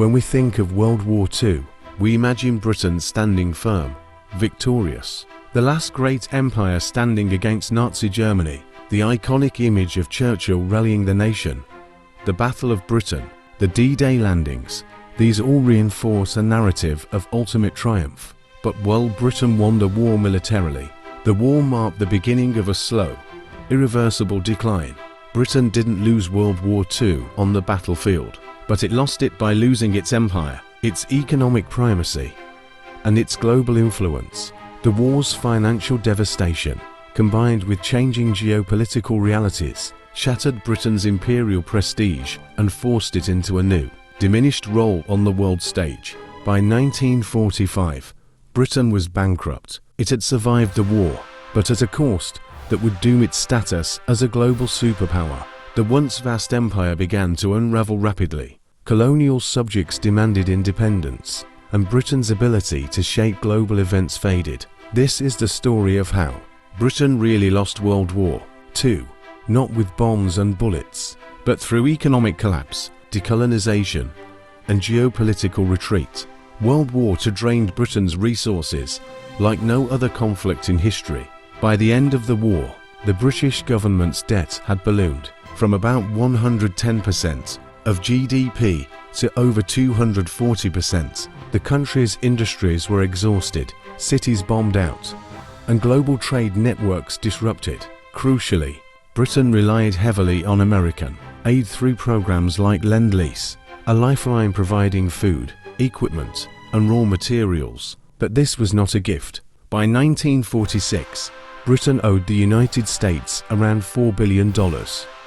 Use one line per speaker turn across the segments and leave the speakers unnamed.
When we think of World War II, we imagine Britain standing firm, victorious. The last great empire standing against Nazi Germany, the iconic image of Churchill rallying the nation, the Battle of Britain, the D-Day landings, these all reinforce a narrative of ultimate triumph. But while Britain won the war militarily, the war marked the beginning of a slow, irreversible decline. Britain didn't lose World War II on the battlefield, but it lost it by losing its empire, its economic primacy, and its global influence. The war's financial devastation, combined with changing geopolitical realities, shattered Britain's imperial prestige and forced it into a new, diminished role on the world stage. By 1945, Britain was bankrupt. It had survived the war, but at a cost that would doom its status as a global superpower. The once vast empire began to unravel rapidly. Colonial subjects demanded independence, and Britain's ability to shape global events faded. This is the story of how Britain really lost World War II, not with bombs and bullets, but through economic collapse, decolonization, and geopolitical retreat. World War II drained Britain's resources like no other conflict in history. By the end of the war, the British government's debt had ballooned from about 110% of GDP to over 240%. The country's industries were exhausted, cities bombed out, and global trade networks disrupted. Crucially, Britain relied heavily on American aid through programs like Lend-Lease, a lifeline providing food, equipment, and raw materials. But this was not a gift. By 1946, Britain owed the United States around $4 billion,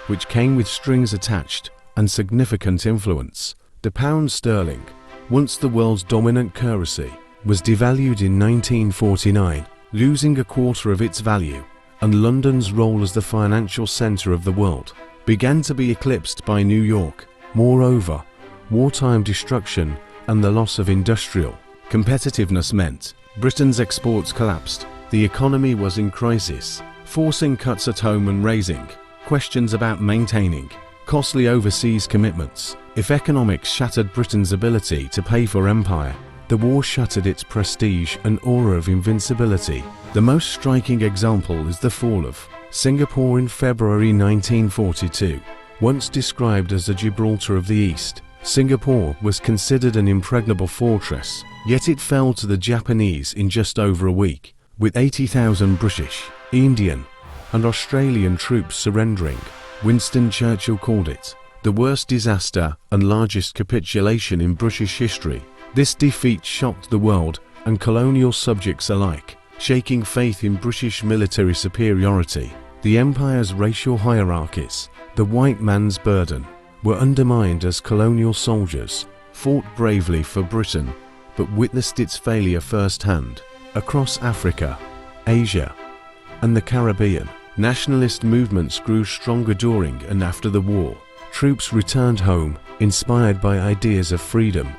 which came with strings attached and significant influence. The pound sterling, once the world's dominant currency, was devalued in 1949, losing a quarter of its value, and London's role as the financial center of the world began to be eclipsed by New York. Moreover, wartime destruction and the loss of industrial competitiveness meant Britain's exports collapsed. The economy was in crisis, forcing cuts at home and raising questions about maintaining costly overseas commitments. If economics shattered Britain's ability to pay for empire, the war shattered its prestige and aura of invincibility. The most striking example is the fall of Singapore in February 1942. Once described as the Gibraltar of the East, Singapore was considered an impregnable fortress, yet it fell to the Japanese in just over a week, with 80,000 British, Indian, and Australian troops surrendering. Winston Churchill called it the worst disaster and largest capitulation in British history. This defeat shocked the world and colonial subjects alike, shaking faith in British military superiority. The empire's racial hierarchies, the white man's burden, were undermined as colonial soldiers fought bravely for Britain but witnessed its failure firsthand. Across Africa, Asia, and the Caribbean, nationalist movements grew stronger during and after the war. Troops returned home, inspired by ideas of freedom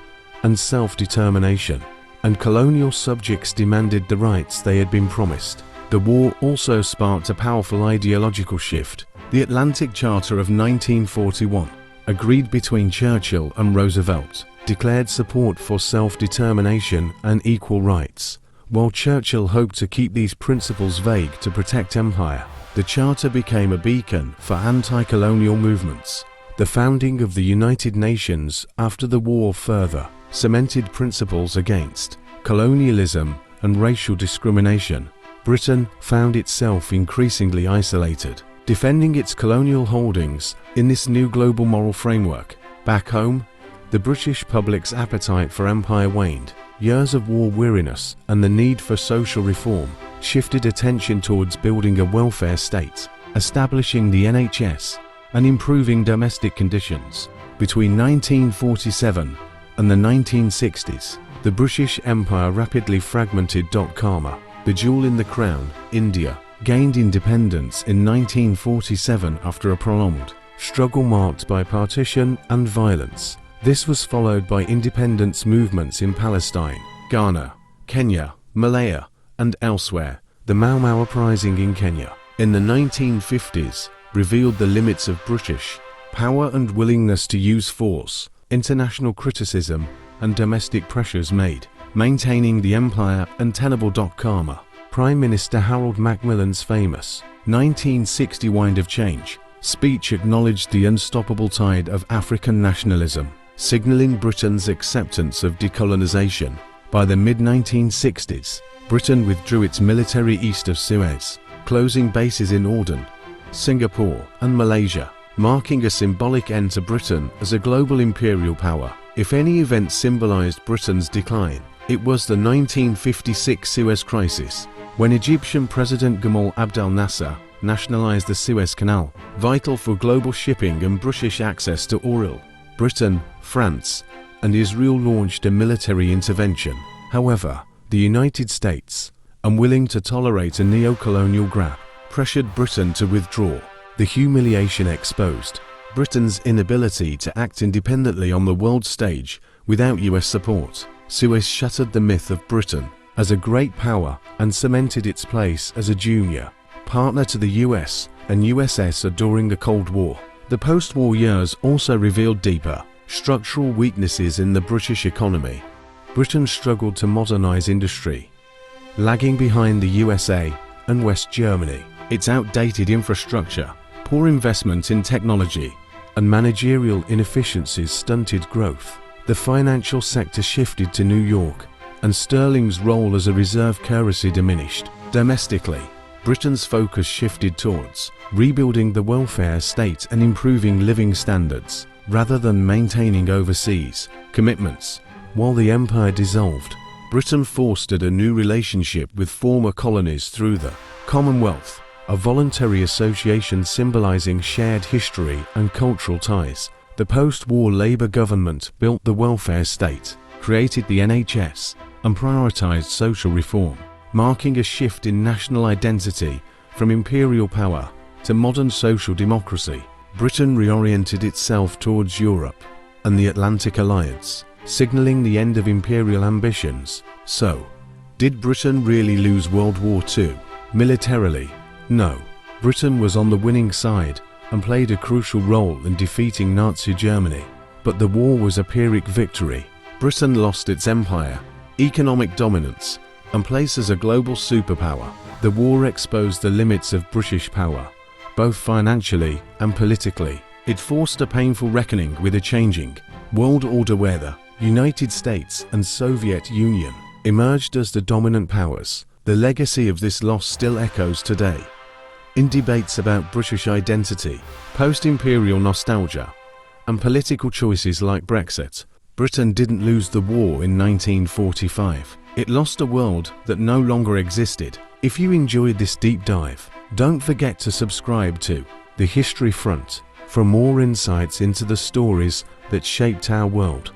and self-determination, and colonial subjects demanded the rights they had been promised. The war also sparked a powerful ideological shift. The Atlantic Charter of 1941, agreed between Churchill and Roosevelt, declared support for self-determination and equal rights. While Churchill hoped to keep these principles vague to protect empire, the Charter became a beacon for anti-colonial movements. The founding of the United Nations after the war further cemented principles against colonialism and racial discrimination. Britain found itself increasingly isolated, defending its colonial holdings in this new global moral framework. Back home, the British public's appetite for empire waned. Years of war weariness and the need for social reform shifted attention towards building a welfare state, establishing the NHS, and improving domestic conditions. Between 1947 and the 1960s, the British Empire rapidly fragmented. Karma, the jewel in the crown, India, gained independence in 1947 after a prolonged struggle marked by partition and violence. This was followed by independence movements in Palestine, Ghana, Kenya, Malaya, and elsewhere. The Mau Mau uprising in Kenya in the 1950s revealed the limits of British power and willingness to use force. international criticism and domestic pressures made maintaining the empire untenable. Karma. Prime Minister Harold Macmillan's famous 1960 Wind of Change speech acknowledged the unstoppable tide of African nationalism, signaling Britain's acceptance of decolonization. By the mid-1960s, Britain withdrew its military east of Suez, closing bases in Aden, Singapore, and Malaysia, marking a symbolic end to Britain as a global imperial power. If any event symbolized Britain's decline, it was the 1956 Suez Crisis, when Egyptian President Gamal Abdel Nasser nationalized the Suez Canal, vital for global shipping and British access to oil. Britain, France, and Israel launched a military intervention. However, the United States, unwilling to tolerate a neo-colonial grab, pressured Britain to withdraw. The humiliation exposed Britain's inability to act independently on the world stage without US support. Suez shattered the myth of Britain as a great power and cemented its place as a junior partner to the US and USSR during the Cold War. The post-war years also revealed deeper structural weaknesses in the British economy. Britain struggled to modernize industry, lagging behind the USA and West Germany. Its outdated infrastructure, poor investment in technology, and managerial inefficiencies stunted growth. The financial sector shifted to New York, and sterling's role as a reserve currency diminished. Domestically, Britain's focus shifted towards rebuilding the welfare state and improving living standards, rather than maintaining overseas commitments. While the empire dissolved, Britain fostered a new relationship with former colonies through the Commonwealth, a voluntary association symbolizing shared history and cultural ties. The post-war Labour government built the welfare state, created the NHS, and prioritized social reform, marking a shift in national identity from imperial power to modern social democracy. Britain reoriented itself towards Europe and the Atlantic Alliance, signaling the end of imperial ambitions. So, did Britain really lose World War II? Militarily, no. Britain was on the winning side and played a crucial role in defeating Nazi Germany. But the war was a Pyrrhic victory. Britain lost its empire, economic dominance, and place as a global superpower. The war exposed the limits of British power, both financially and politically. It forced a painful reckoning with a changing world order where the United States and Soviet Union emerged as the dominant powers. The legacy of this loss still echoes today in debates about British identity, post-imperial nostalgia, and political choices like Brexit. Britain didn't lose the war in 1945. It lost a world that no longer existed. If you enjoyed this deep dive, don't forget to subscribe to The History Front for more insights into the stories that shaped our world.